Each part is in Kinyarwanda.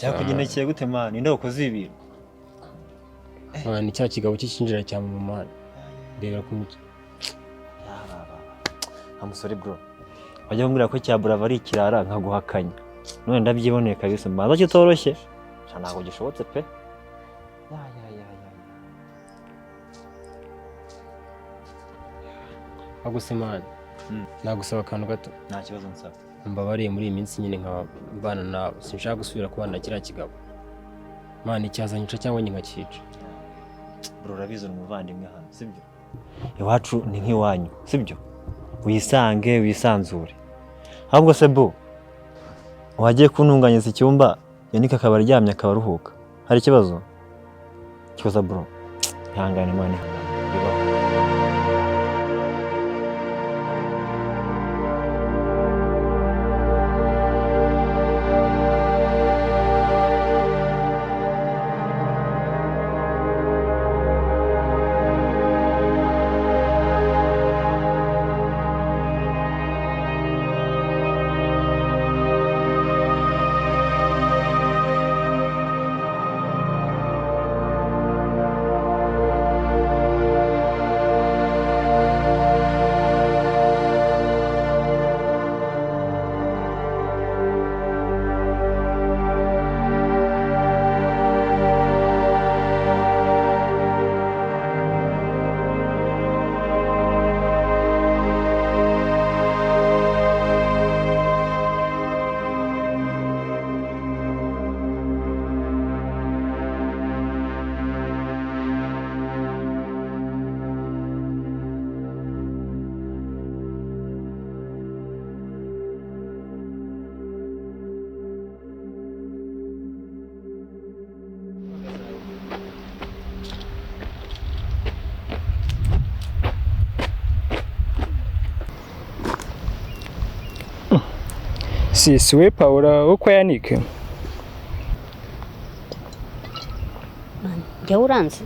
Cyakugendekeye gute man? Inde ukoze ibi? Ni cya kigabo cy'injira cya mama. Ndebera ku mutwe. Amusore bro. Wajya kumbwira ko cya brava ari ikirara nkaguhakanya. None ndabyiboneye kabisa. Mbaza kitoroshye. Ntabwo gishobotse pe. Agusemana. Nagusaba akantu gato. Nta kibazo nsaba. Mbabariye muri iyi minsi nyine nkabana nawe. Sinshaka gusubira kubana kiriya kigabo. Mana icyazanyica cyangwa nyinkakica. Bro urabizo umuvandimwe hano, sibyo? Iwacu ni nk'iwanyu, sibyo? Wisange wisanzure. Ahubwo se bo wagiye kuntunganyiriza icyumba yanika akaba aryamye akaba aruhuka. Hari ikibazo? Kibazo bro. Ihangane mwana. Si we Paula uko yanike. Jya uranze.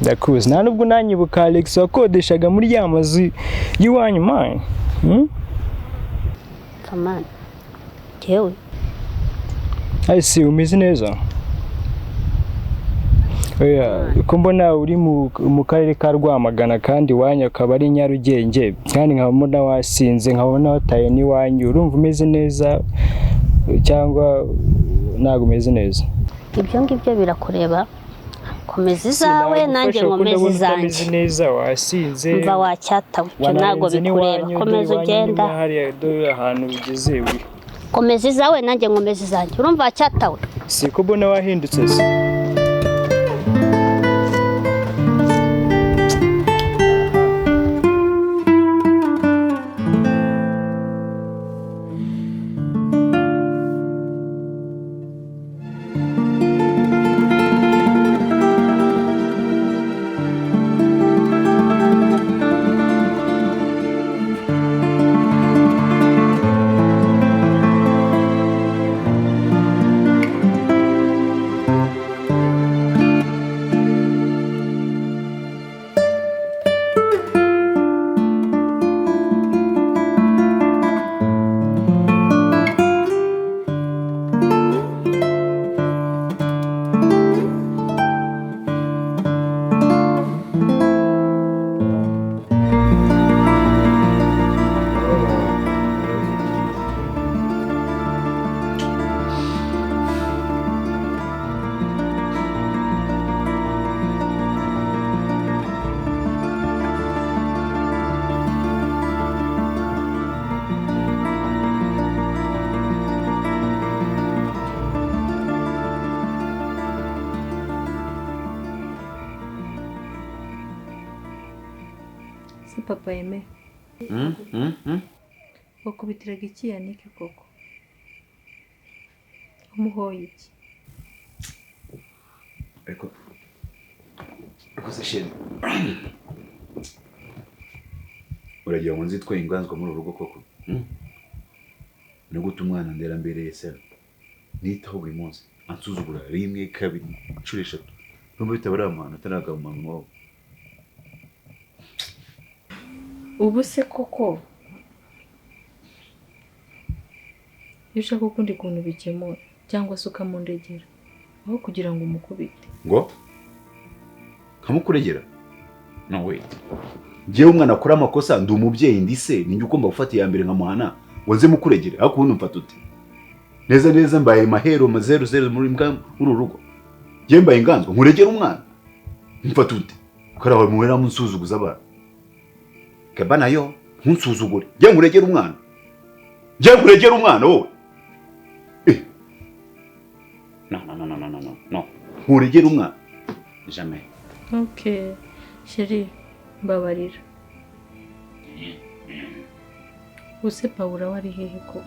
Ndakuzi nta nubwo nanyibuka Alex wakodeshaga muri ya mazu y'Iwanyu mine. Kamana. Jewe. Si umeze neza. Oya, uko mbona uri mu karere ka Rwamagana kandi Iwanyu akaba ari Nyarugenge kandi nkabona wasinze nkabona wataye n'Iwanyu urumva umeze neza cyangwa ntago umeze neza? Ibyo ngibyo birakureba. Komeza izawe nanjye nkomeza izanjye. Umeze neza wasinze. Mva wacyatawe cyo ntago bikureba. Komeza ugenda. Hari ahantu ugeze uri. Komeza izawe nanjye nkomeza izanjye. Urumva wacyatawe? Siko mbona wahindutse se. Papa yeme. Wakubitiraga iki yanike koko? Umuhoye iki? Ariko se sheri. Uragira ngo nzitwe inganzwa muri urugo koko? No guta umwana ndera mbere yesera. Nitaho buri munsi. Ansuzugura rimwe kabiri inshuro eshatu. Numva bitabara amana atanaga mu mama. Ubu se koko iyo ushaka ukundi kuntu bikemura cyangwa se ukamundegera aho kugira ngo umukubite. Ngo kamukuregera? No wait. Jewe umwana akora amakosa ndi umubyeyi ndise ninjye ugomba gufata ya mbere nkamuhana waze mukuregere ariko ubundi mfata ute? Neza neza mbaye mahero mazeru zeru muri mbwa uru rugo. Je mbaye inganzwa nkuregera umwana. Mfata ute? Karawe muwera munsuzuguza abana. Kabana yo nkunsuzugure. Je nkuregera umwana. Je nkuregera umwana wowe. No. Nkuregera umwana. Jamais. Okay. Chérie, mbabarira. Use Paula wari hehe koko?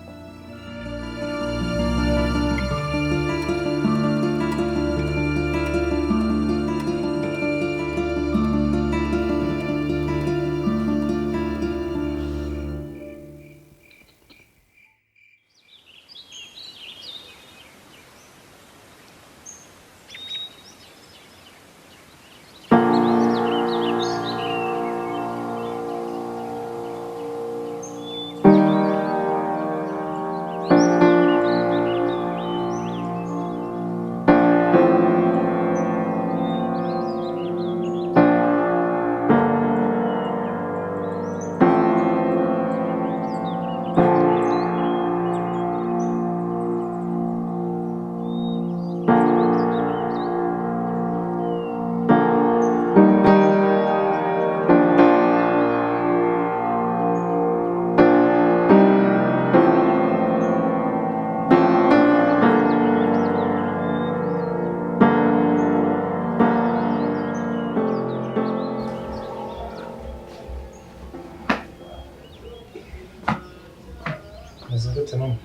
Mama.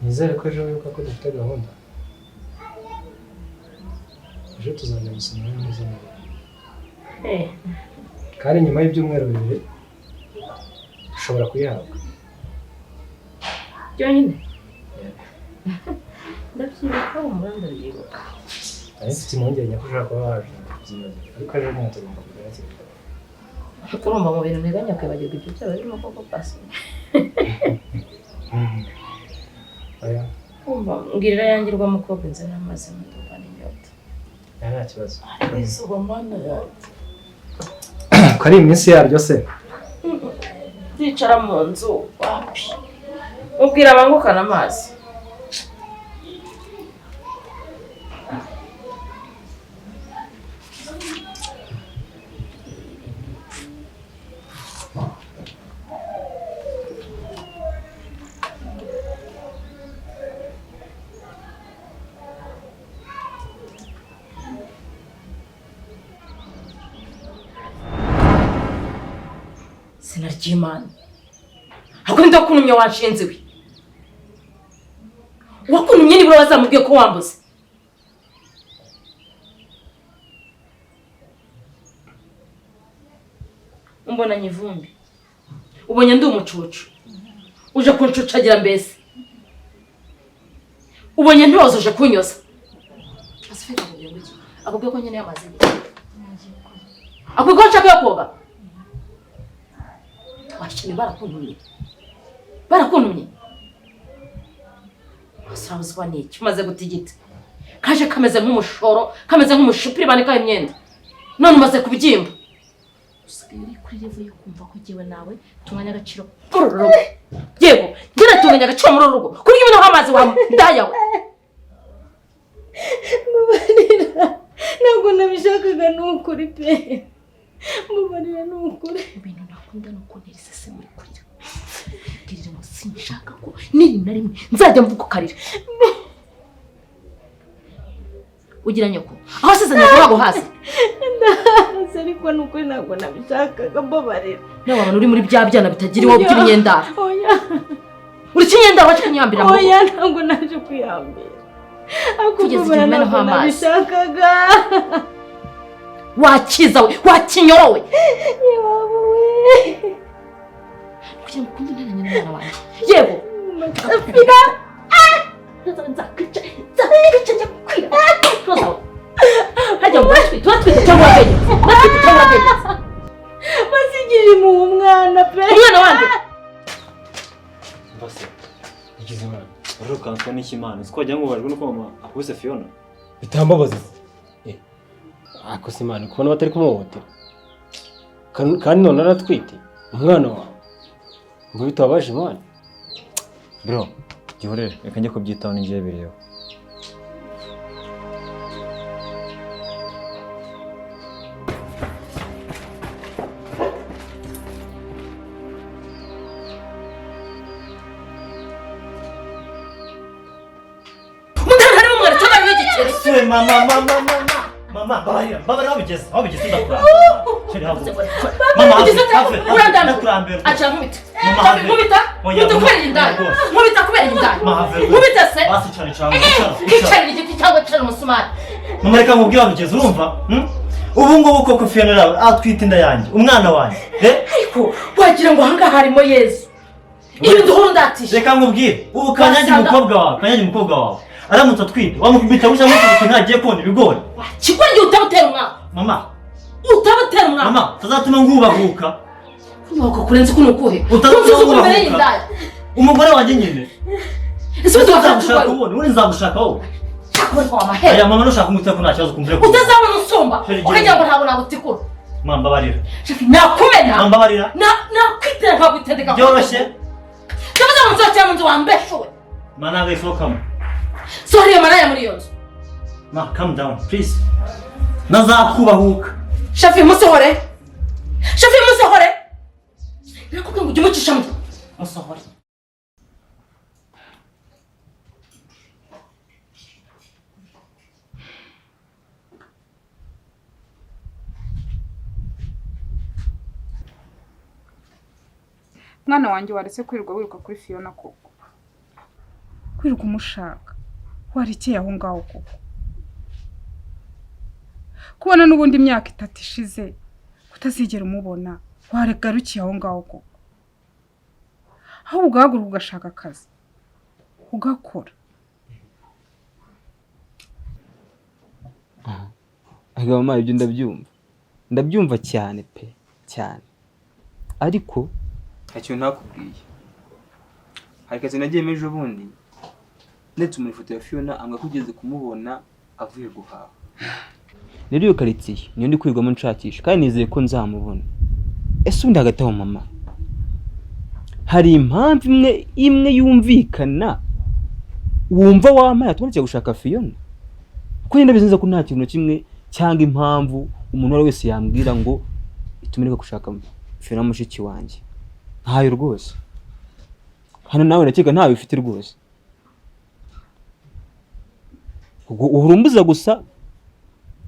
Nizere ko ejo wibuka ko dufite gahunda. Ejo tuzajya gusoma neza nawe. Kandi nyuma y'ibyumweru 2 dushobora kuyihabwa. Byonyine? Ndabyibuka umuranda yibuka. Mfite impungenge ko ushaka kuba waje ariko ejo ntabwo tugomba kugera cyane. Urumva mu bintu nteganya kwibagirwa ibyo cyaba birimo koko pasi. Aya. Mbwirira yangirwa mukobwa nze namaze mutuka n'inyota. Nta kibazo. Izuba mana yacu. Kari iminsi yaryo se. Zicara mu nzu wapi. Ubwira abangukana amazi. Sinarjimana. Hakwenda kunumya washenze we. Wakunumye nibura wazamubwiye ko wambuze. Umbona nyivumbi. Ubonye ndi umucucu. Uje kuncucagira mbese. Ubonye ntiwazoje kunyoza. Asifika kugira ngo iki. Akubwiye ko nyene yamaze. Akubwiye ko nshaka koga. Washini barakuntumye wasabuzwa n'iki umaze gutigita kaje kameze nk'umushoro kameze nk'umushipiri banika imyenda none umaze kubyimba usigaye uri kuri level yo kumva ko giwe nawe tunganya agaciro pororo yego ngira tunganya agaciro muri rugo kuri ibintu hamazi wa ndayawe ntabwo nabishakaga n'ukuri pe mubarira n'ukuri ibintu nakunda nuko ntirisese muri kurira girira ngo sinshaka ko niri na rimwe nzajya mvuga ukarira ugira nyoko aho sezanya ko bago hasi ndahaze ariko nuko ntabwo nabishakaga mbabarira nawe abantu uri muri bya byana bitagira iwo by'imyenda oya uri kinyenda waje kunyambira mu oya ntabwo naje kwiyambira akugeze ntabwo nabishakaga wakiza we wakinyorowe yewe kugira ngo kunde ntaranye n'umwana wanjye yego afira nzakwica kwira hajya mwatwi twatwite cyangwa bege natwite cyangwa bege basigije mu mwana pe umwana wanjye Bose Ugize mwana. Rero kanswa n'ikimana. Siko wajya ngo bajwe nuko mama akubise Fiona. Bitambabaza. Ako se mwana kubona batari kumuhotera. Kandi none aratwite umwana wawe. Ngo bitabaje mwana. Bro, gihorere reka njye kubyitaho ningiye bireba. Mama, babarira wabigeze ndakura. Sheri havuze. Mama, urandana kurambera. Acha nkubita. Nkubita. Kubera indani. Nkubita kubera indani. Nkubita se. Basi cyane cyane. Kicara igiti cyangwa cyane umusumari. Mama reka nkubwire wabigeze urumva? Ubu ngubu koko Fiona atwite inda yanjye, umwana wanjye. Ariko wagira ngo hanga harimo Yesu. Ibi nduhundatisha. Reka nkubwire, ubu kanyange umukobwa wawe. Aramutse atwite, wamukubita gusa nk'uko ntagiye kubona ibigori. Kigwenge utabutera umwana. Mama. Utabutera umwana. Mama, tazatuma ngubahuka. Nuko kurenze kuno kuhe. Utazumva umugore wanjye nyine. Ese uzagushaka ubone, uri nzagushaka wowe. Cyakora amahera. Aya mama nushaka umuteko nta kibazo kumvire ko. Utazabona usomba. Ukagira ngo ntabwo nagutikura. Mama mbabarira. Nakumena. Mama mbabarira. Nakwitera nkagutendeka. Byoroshye. Ndabaza ngo nzakira mu nzu wambeshuwe. Mana agaifokamo. Sorry maraya muri yonzo. Ma, calm down, please. Nazakubahuka. Shafi musohore. Nakubwiye ngo ujye umucisha mu. Musohore. Mwana wanjye waretse kwirirwa wiruka kuri Fiona koko. Kwirirwa umushaka. Warekeye aho ngaho koko. Kubona n'ubundi imyaka 3 ishize utazigera umubona waregarukiye aho ngaho koko. Aho ugahaguruka ugashaka akazi ugakora. Aga mama ibyo ndabyumva cyane pe cyane, ariko ntacyo nakubwiye. Hari kazi nagiye mejo bundi ndetse muri foto ya Fiona anga kugeze kumubona avuye guhaha. Rero iyo karitsiye niyo ndi kwirwamo nshakisha kandi nizeye ko nzamubona. Ese undi hagati aho mama hari impamvu imwe yumvikana wumva wamaye atubonetse gushaka Fiona? Kuko yenda bizinza ko nta kintu kimwe cyangwa impamvu umuntu wese yambwira ngo itumireka gushaka Fiona mushiki wanjye. Ntayo rwose. Hano nawe nakeka ntawe ufite rwose. Uhurumbuza gusa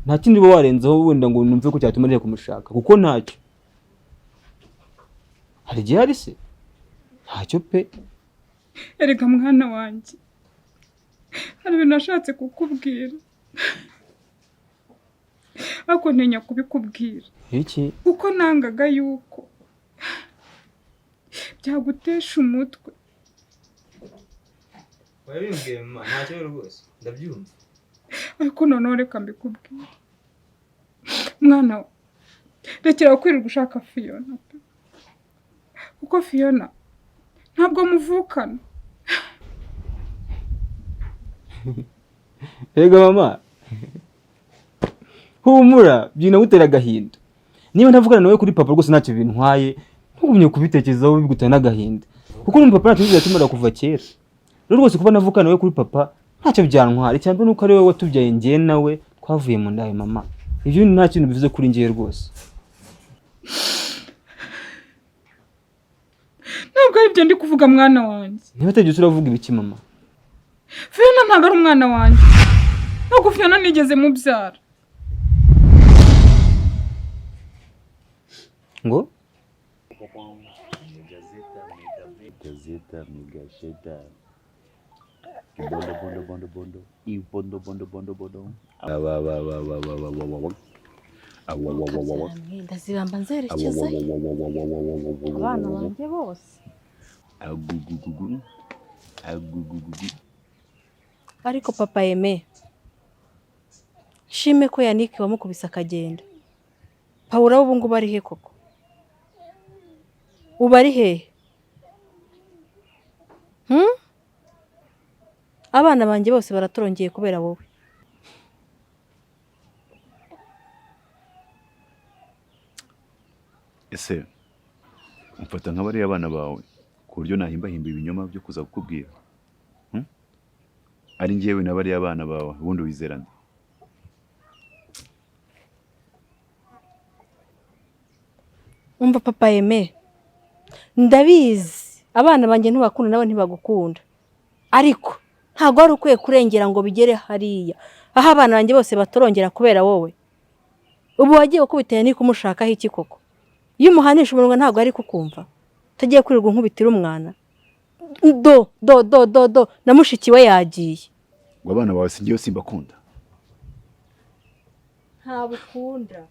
nta kindi bo warenzaho wenda ngo numve ko cyatumarira kumushaka kuko ntacyo. Hari gihe hari se? Ntacyo pe. Erega mwana wanjye. Hari ibintu nashatse kukubwira. Ako ntenya kubikubwira. Iki? Kuko nangaga yuko byagutesha umutwe. Wabimbwiye mama ntacyo rwose ndabyumva. Ariko none reka mbikubwira. Mwana rekera kwirirwa ushaka Fiona. Kuko Fiona ntabwo muvukana. Ega mama. Humura byina gutera gahinda. Niba ntavugana nawe kuri papa rwose ntacyo bintwaye, ntugumye kubitekerezaho bigutana n'agahinda. Kuko ni papa ntacyo yatumara kuva kera. Rero rwose kuba navugana nawe kuri papa ntacyo byantwara, cyangwa nuko ari wowe watubyaye ngiye nawe twavuye mu ndaye mama. Ibyo nta kintu bivuze kuri ngiye rwose. Ntabwo ari byo ndi kuvuga mwana wanjye. Niba utegetse uravuga ibiki mama? Fiona ntabwo ari umwana wanjye. Ntabwo Fiona nigeze mubyara. Ngo? Gazeta migasheta. Bondo. E bondo. Ndazibamba nzerekeza abana banjye bose. Ariko papa yeme shime ko Yannick wamukubise akagenda. Paula ubu ngo bari he koko? Ubari he? abana banjye bose baratorongeye kubera wowe. Ese umfata nk'abari abana bawe ku buryo nahimbahimba ibinyoma byo kuza kukubwira? Ari njyewe n'abari abana bawe ubundi wizerana? Umva papa Aime, ndabizi abana banjye ntibakunda nabo ntibagukunda, ariko ntabwo ari ukwiye kurengera ngo bigere hariya aho abana banjye bose batorongera kubera wowe. Ubu wagiye ukubiteye ni kumushakaho iki koko? Iyo umuhanisha umunwa ntabwo ari kukumva, utagiye kwirirwa nkubitira umwana. Do na mushiki we yagiye. Ngo abana bawe singiye simbakunda? Ntabukunda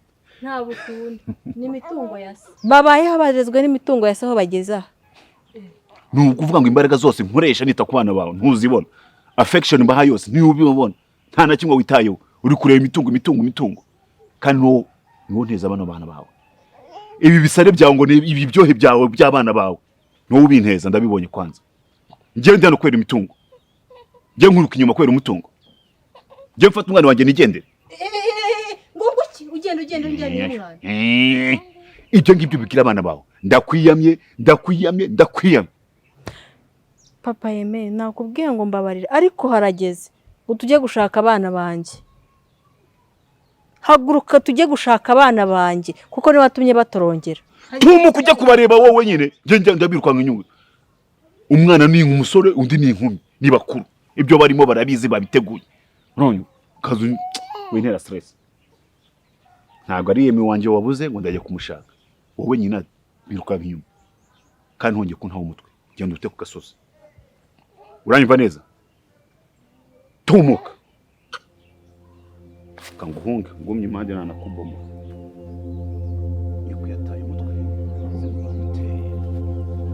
n'imitungo ya se babayeho barezwe n'imitungo ya se aho bageza. Ni ukuvuga ngo imbaraga zose nkoresha nita ku bana bawe ntuzibona, affection mbaha yose niyo ubibona, nta na kimwe witayeho, uri kureba imitungo kandi niwo nteza abana bawe. Ibi bisare byawe ngo ibi byohe byawe by'abana bawe niwo ubinteza, ndabibonye kwanza. Ngiye ndano kwera imitungo, ngiye nkuruka inyuma kwera umutungo, ngiye mfata umwana wanjye nigendere. Ugenda n'umwana. Ibyo ngibyo bikira abana bawe. Ndakwiyamye. Papa Aime, nakubwiye ngo mbabarira, ariko harageze utujye gushaka abana banjye. Haguruka tujye gushaka abana banjye kuko ni watumye batorongera. Tumu kujya kubareba wowe nyine, nge ndabirukanga inyuma. Umwana ni umusore undi ni inkumi, ni bakuru. Ibyo barimo barabizi babiteguye. None kazu wintera stress. Ntabwo ari yeme wanje wabuze ngo ndajya kumushaka. Wowe nyina birukanga inyuma. Kandi honge kuntaho umutwe. Genda ute ku gasozi. Uranyumva neza? Tumuka. Kanguhunga ngumye impande nana kuboma. Yakuyataye umutwe. Zimuteye.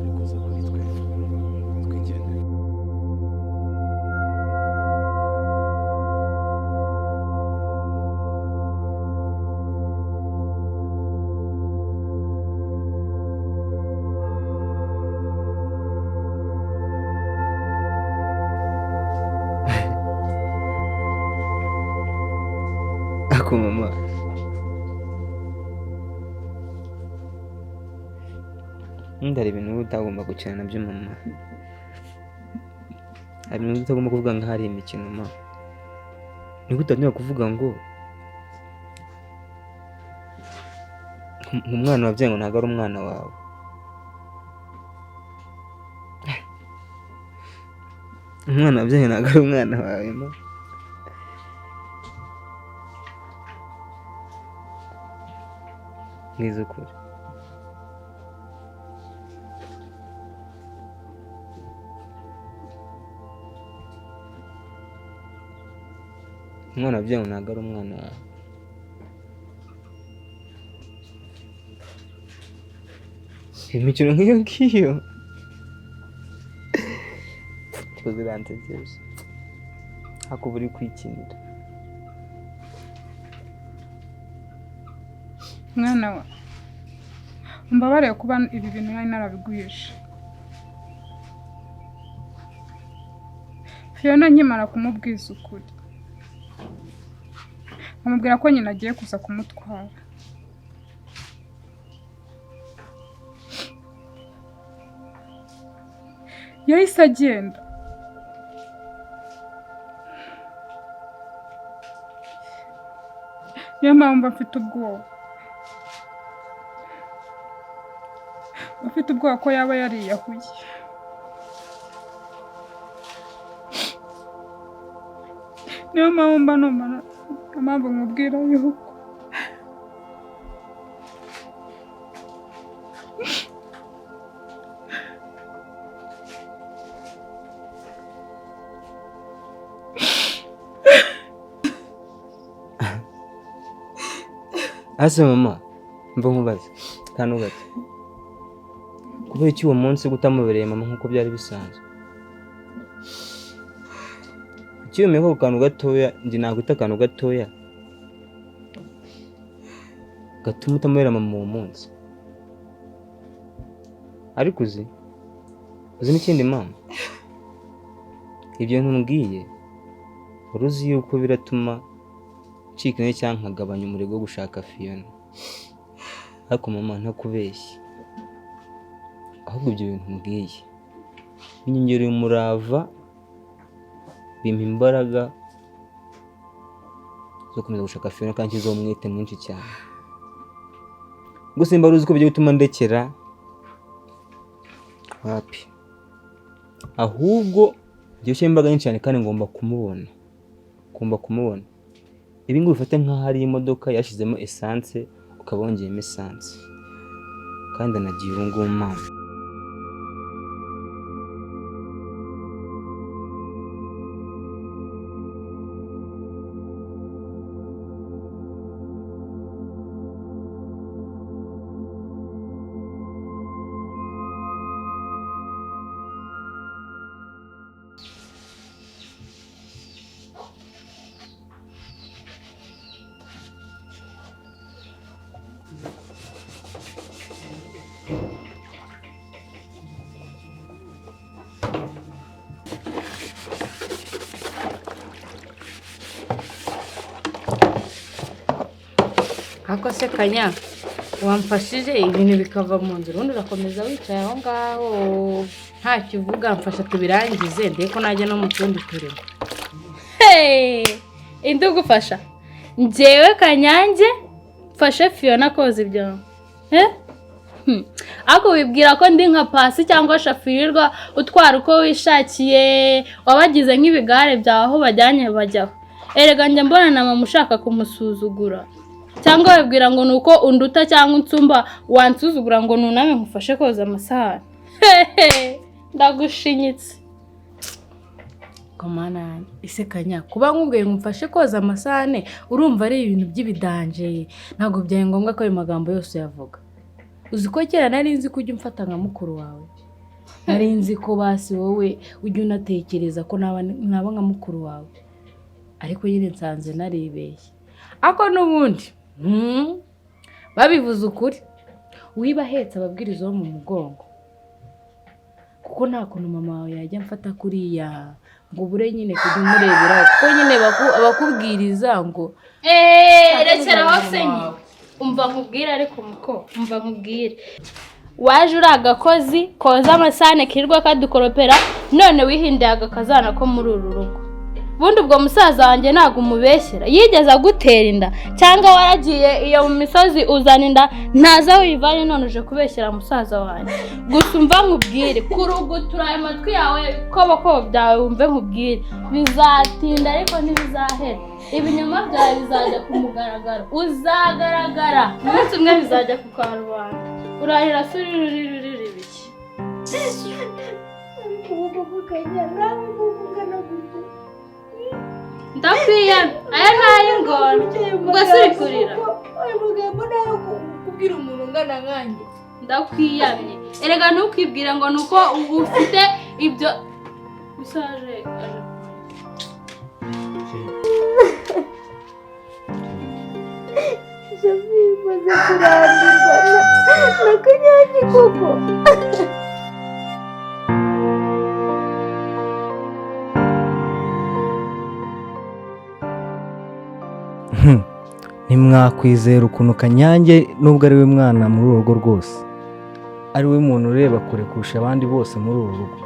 Ariko za kuri twigende. Ako mama, ndari ibintu utagomba gukina nabyo mama. Hari ibintu utagomba kuvuga ngo hari imikino mama. Ni gutanyura kuvuga ngo umwana wabyaye ngo ntabwo ari umwana wawe. Umwana wabyaye ntabwo ari umwana wawe mama. Nizo ukuri. Umwana wabyaye ntabwo ari umwana wawe. Imikino nk'iyo ngiyo tuzirantegereje hako buri kwikinira. Mwana wa umbabarire kuba ibi bintu nari narabiguhishe. Fiona nkimara kumubwiza ukuri, amubwira ko nyina agiye kuza kumutwara. Yahise agenda. Niyo mpamvu mfite ubwoba. Ufite ubwoba ko yaba yariyahuye. Niyo mpamvu mba numva impamvu nkubwira yuko ase mama, mva nkubaze kantu gato. Kubera iki uwo munsi gutamubereye mama nkuko byari bisanzwe? Ukiyumeye ko kantu gatoya ndi nakwita akantu gatoya gatuma utamubera mama uwo munsi. Ariko uzi n'ikindi mama, ibyo ntumbwiye uruzi yuko biratuma ncika intege cyangwa nkagabanya umurego wo gushaka Fiona. Ariko mama ntakubeshye, ahubwo ibyo bintu mbwiye binyongereye umurava, bimpa imbaraga zo gukomeza gushaka Fiona kandi nshyizeho umwete mwinshi cyane. Gusa simba uzi ko bijya bituma ndekera wapi, ahubwo byoshyira imbaraga nyinshi cyane kandi ngomba kumubona. Ibi ngo bifate nk'aho ari imodoka yashyizemo essence ukaba wongeyemo essence, kandi anagiye ubu ngubu mama. Ako se Kanya wamfashije ibintu bikava mu nzira, ubundi urakomeza wicaye aho ngaho ntacyo uvuga. Mfasha tubirangize ndeko najya no mu tundi turimo. Indi ugufasha njyewe Kanyange mfashe Fiona koza ibyo ako wibwira ko ndi nka Pasi cyangwa shafirirwa utwara uko wishakiye, wabagize nk'ibigare byawe aho bajyanye bajyaho. Erega njye mbona na mama ushaka kumusuzugura, cyangwa wibwira ngo nuko unduta cyangwa unsumba wansuzugura ngo nuname nkufashe koza amasahani. Ndagushinyitse komana. Ise Kanya kuba nkubwiye ngumfashe koza amasahani urumva ari ibintu by'ibidanje, ntago byaye ngombwa ko ayo magambo yose yavuga. Uzi ko kera nari nzi ko ujya umfata nka mukuru wawe, nari nzi ko basi wowe ujya unatekereza ko naba nka mukuru wawe, ariko nyine nsanze naribeshye. Ako n'ubundi babivuze ukuri, wibahetse ababwiriza bo mu mugongo, kuko nta kuntu mama wawe yajya mfata kuriya ngo bure nyine kujya umurebera, kuko nyine abakubwiriza ngo rekera hose nyine. Umva nkubwire ariko muko, umva nkubwire. Waje uri agakozi koza amasahani kirirwa kadukoropera, none wihindiye agakazana ko muri uru rugo. Bundi ubwo musaza wanjye ntago umubeshyera, yigeze agutera inda cyangwa waragiye iyo mu misozi uzana inda ntaza wivanye none uje kubeshyera musaza wanjye. Gusa umva nkubwire, kurugutura ayo matwi yawe koboko byawe wumve nkubwire, bizatinda ariko ntibizahera. Ibinyoma byawe bizajya ku mugaragaro, uzagaragara umunsi umwe bizajya ku karubanda. Urahira suriruri biki ndakwiyana aya nayo ngona ubwo suri kurira. ayo magambo nayo kubwira umuntu ungana nkanjye. Ndakwiyamye, erega ntukwibwire ngo nuko ufite ibyo bisaje. Bimaze kurambirwa na Kanyange koko. Ntimwakwizera ukuntu Kanyange nubwo ari we mwana muri uru rugo rwose, ari we muntu ureba kure kurusha abandi bose muri uru rugo.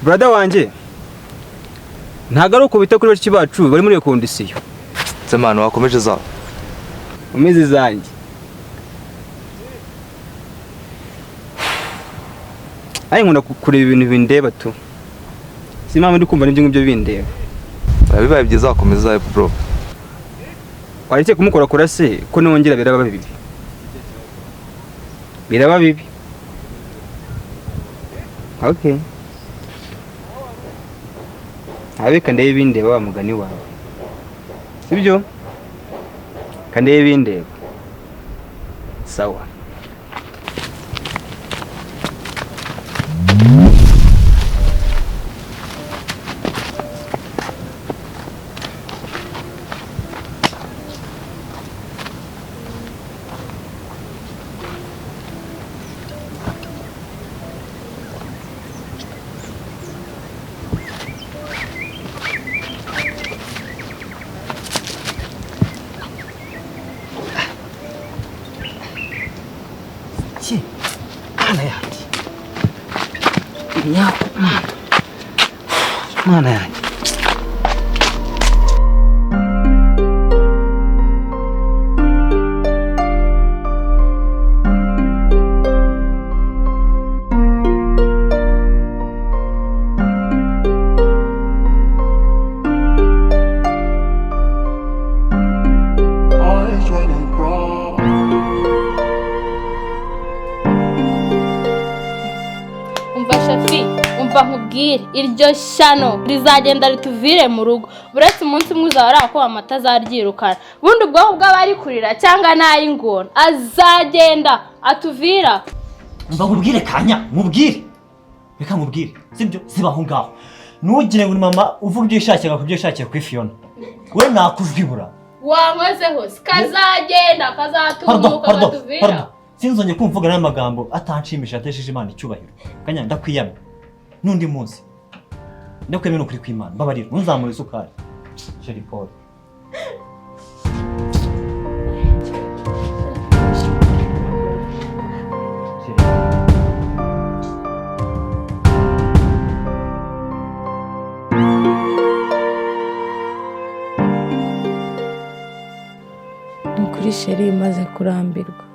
brother wanjye ntago ari ukubita kuri bashiki bacu bari muri kondisiyo. Semana wakomeje zawe. Umeze zanjye. Ayi nkunda kureba ibintu bindeba tu. Simama ndi kumva n'ibyo ngibyo bindeba. Bibaye byiza wakomeza bro. Waretse kumukora kora se ko nongera biraba bibi. Biraba bibi. Okay. Habe kandeye bindeba wa mugani wawe. Sibyo? Kandeye bindeba. Sawa. Mana yanjye. Nkubwire iryo shyano rizagenda rituvire mu rugo buretse umunsi umwe uzahora ko amata azaryirukana bundi ubwonko bw'abari kurira cyangwa n'ay'ingona azagenda atuvira. Umva nkubwire Kanya nkubwire reka nkubwire sibyo zibaho ngaho ntugire ngo mama uvuga ibyo yishakira kubyo yishakiye kuri Fiona we nakujwibura wankoze hose kazagenda kazatumuka atuvira. Sinzonye kumvuga n'amagambo atanshimisha atesheje Imana icyubahiro. Kanya ndakwiyamye nundi munsi ndakwemera ukuri kw'Imana mbabarira nuzamura isukari Sheri Paul. Nukuri Sheri maze kurambirwa.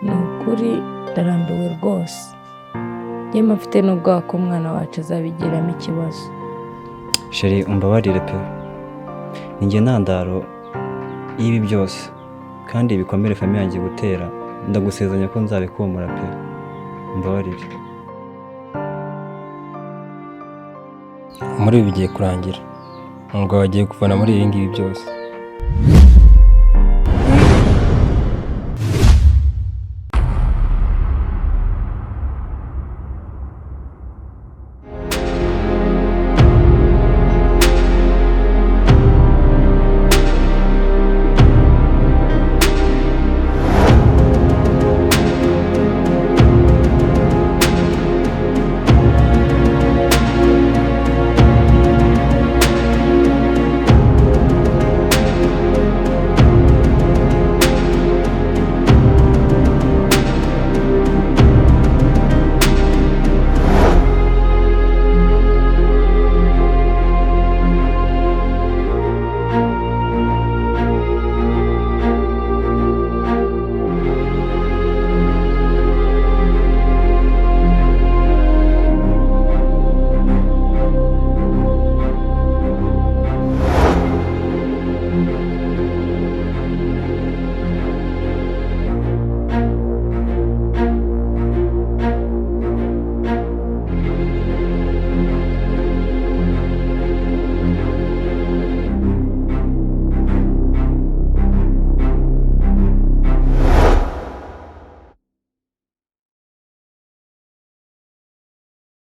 Nukuri ndarambiwe rwose. Yema mfite n'ubwoba ko umwana wacu azabigiramo ikibazo. Sheri umbabarire pe. Ninjye ntandaro y'ibi byose kandi ibikomere famille yanjye gutera ndagusezeranya ko nzabikomora pe. Umbabarire. Muri ibi bigiye kurangira. Ngo bagiye kuvana muri ibi ngibi byose.